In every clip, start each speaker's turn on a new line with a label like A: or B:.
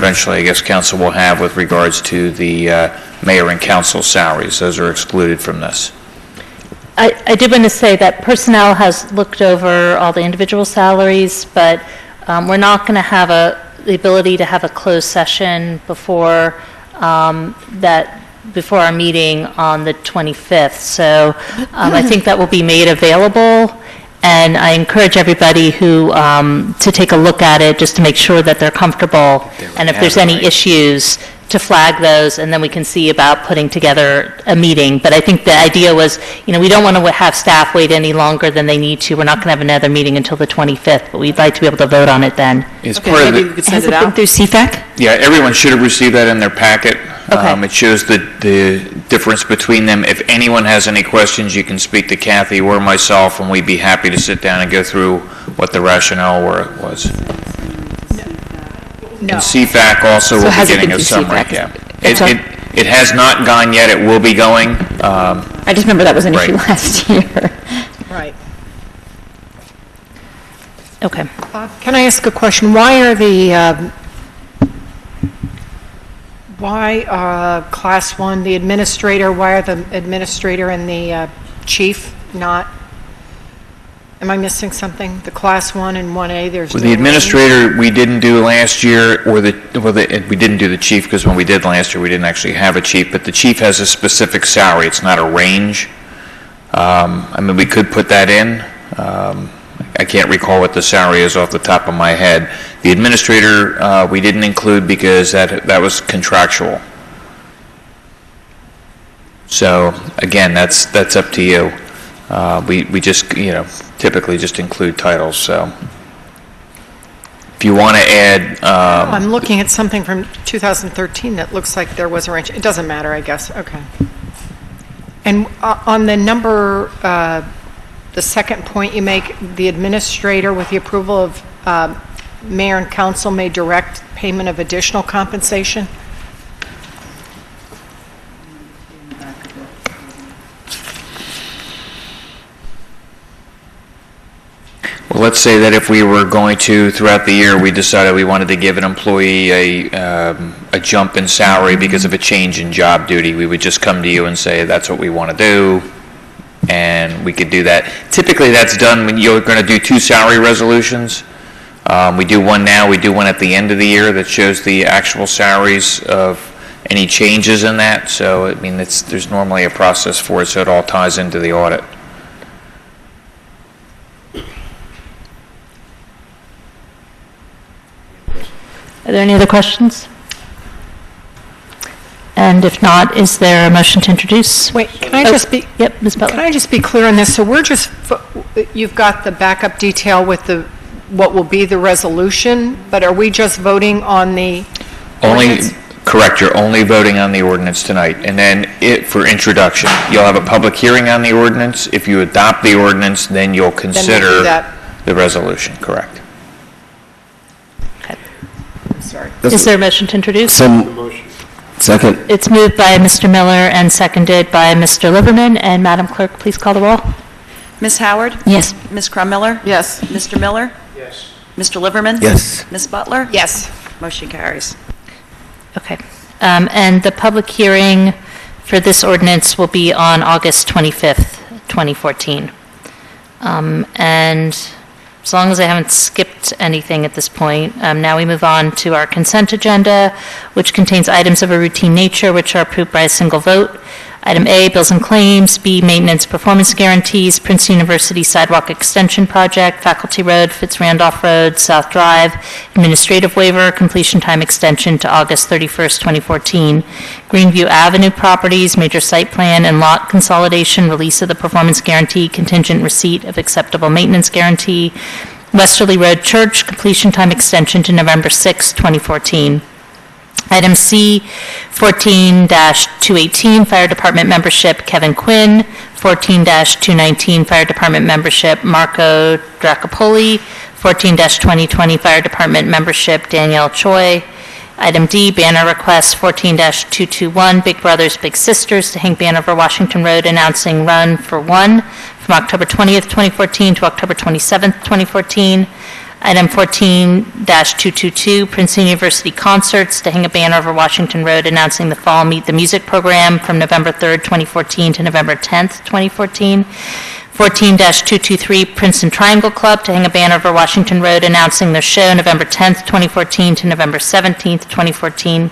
A: eventually, I guess, council will have with regards to the mayor and council salaries. Those are excluded from this.
B: I did want to say that personnel has looked over all the individual salaries, but we're not going to have the ability to have a closed session before before our meeting on the 25th. So I think that will be made available, and I encourage everybody who to take a look at it just to make sure that they're comfortable, and if there's any issues, to flag those, and then we can see about putting together a meeting. But I think the idea was, we don't want to have staff wait any longer than they need to. We're not going to have another meeting until the 25th, but we'd like to be able to vote on it then.
A: It's
C: Okay,
A: part of
C: maybe we could send
D: Has
C: it
D: it been
C: out.
D: through CFAC?
A: Yeah, everyone should have received that in their packet.
B: Okay.
A: It shows the difference between them. If anyone has any questions, you can speak to Kathy or myself, and we'd be happy to sit down and go through what the rationale was.
C: No.
A: And CFAC also
D: So
A: will be
D: has it
A: getting
D: been
A: a
D: through
A: summary.
D: CFAC?
A: Yeah.
D: It's on-
A: It has not gone yet. It will be going.
D: I just remember that was an issue
A: Right.
D: last year.
C: Right.
B: Okay.
C: Can I ask a question? Why are Class 1, the administrator, why are the administrator and the chief not, am I missing something? The Class 1 and 1A, there's no
A: The
C: range?
A: administrator, we didn't do last year, we didn't do the chief, because when we did last year, we didn't actually have a chief, but the chief has a specific salary. It's not a range. We could put that in. I can't recall what the salary is off the top of my head. The administrator, we didn't include because that was contractual. So, again, that's up to you. We just, typically just include titles, so. If you want to add,
C: I'm looking at something from 2013 that looks like there was a range. It doesn't matter, I guess. Okay. And on the number, the second point you make, the administrator, with the approval of mayor and council, may direct payment of additional compensation?
A: well, let's say that if we were going to, throughout the year, we decided we wanted to give an employee a jump in salary because of a change in job duty, we would just come to you and say, that's what we want to do, and we could do that. Typically, that's done when you're going to do two salary resolutions. We do one now, we do one at the end of the year that shows the actual salaries of any changes in that. So, there's normally a process for it, so it all ties into the audit.
B: Are there any other questions? And if not, is there a motion to introduce?
C: Wait, can I just be...
B: Yep, Ms. Butler.
C: Can I just be clear on this? So you've got the backup detail with what will be the resolution, but are we just voting on the ordinance?
A: Correct, you're only voting on the ordinance tonight. And then for introduction, you'll have a public hearing on the ordinance. If you adopt the ordinance, then you'll consider
C: that.
A: the resolution, correct.
B: Okay.
C: Sorry.
B: Is there a motion to introduce?
E: Second.
B: It's moved by Mr. Miller and seconded by Mr. Liverman. And Madam Clerk, please call the roll.
D: Ms. Howard?
B: Yes.
D: Ms. Crummiller?
C: Yes.
D: Mr. Miller?
A: Yes.
D: Mr. Liverman?
E: Yes.
D: Ms. Butler?
C: Yes.
D: Motion carries.
B: Okay. And the public hearing for this ordinance will be on August 25th, 2014. And as long as I haven't skipped anything at this point, now we move on to our consent agenda, which contains items of a routine nature which are approved by a single vote. Item A, bills and claims. B, maintenance performance guarantees, Princeton University Sidewalk Extension Project, Faculty Road, Fitz-Randolph Road, South Drive, administrative waiver, completion time extension to August 31st, 2014. Greenview Avenue Properties, major site plan and lot consolidation, release of the performance guarantee, contingent receipt of acceptable maintenance guarantee. Westerly Road Church, completion time extension to November 6, 2014. Item C, 14-218, Fire Department membership, Kevin Quinn. 14-219, Fire Department membership, Marco Dracopoli. 14-2020, Fire Department membership, Danielle Choi. Item D, banner request, 14-221, Big Brothers Big Sisters to hang banner over Washington Road announcing Run for One from October 20th, 2014 to October 27th, 2014. Item 14-222, Princeton University Concerts, to hang a banner over Washington Road announcing the Fall Meet the Music program from November 3rd, 2014 to November 10th, 2014. 14-223, Princeton Triangle Club, to hang a banner over Washington Road announcing their show November 10th, 2014 to November 17th, 2014.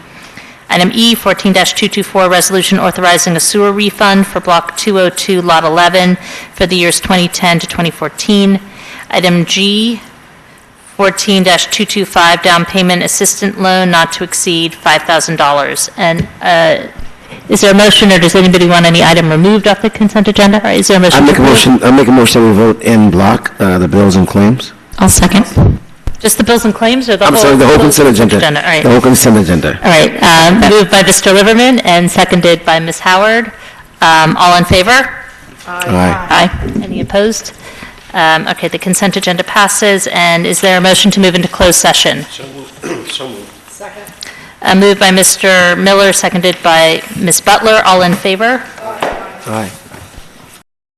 B: Item E, 14-224, resolution authorizing a sewer refund for Block 202, Lot 11, for the years 2010 to 2014. Item G, 14-225, down payment assistant loan not to exceed $5,000. And is there a motion, or does anybody want any item removed off the consent agenda? Or is there a motion?
E: I'll make a
B: to approve?
E: motion, I'll make a motion we vote in block, the bills and claims.
B: I'll second. Just the bills and claims, or the whole?
E: I'm sorry, the whole consent agenda.
B: All right.
E: The whole consent agenda.
B: All right, moved by Mr. Liverman and seconded by Ms. Howard. All in favor?
E: Aye.
B: Aye. Any opposed? Okay, the consent agenda passes, and is there a motion to move into closed session?
E: So moved.
B: Moved by Mr. Miller, seconded by Ms. Butler. All in favor?
E: Aye.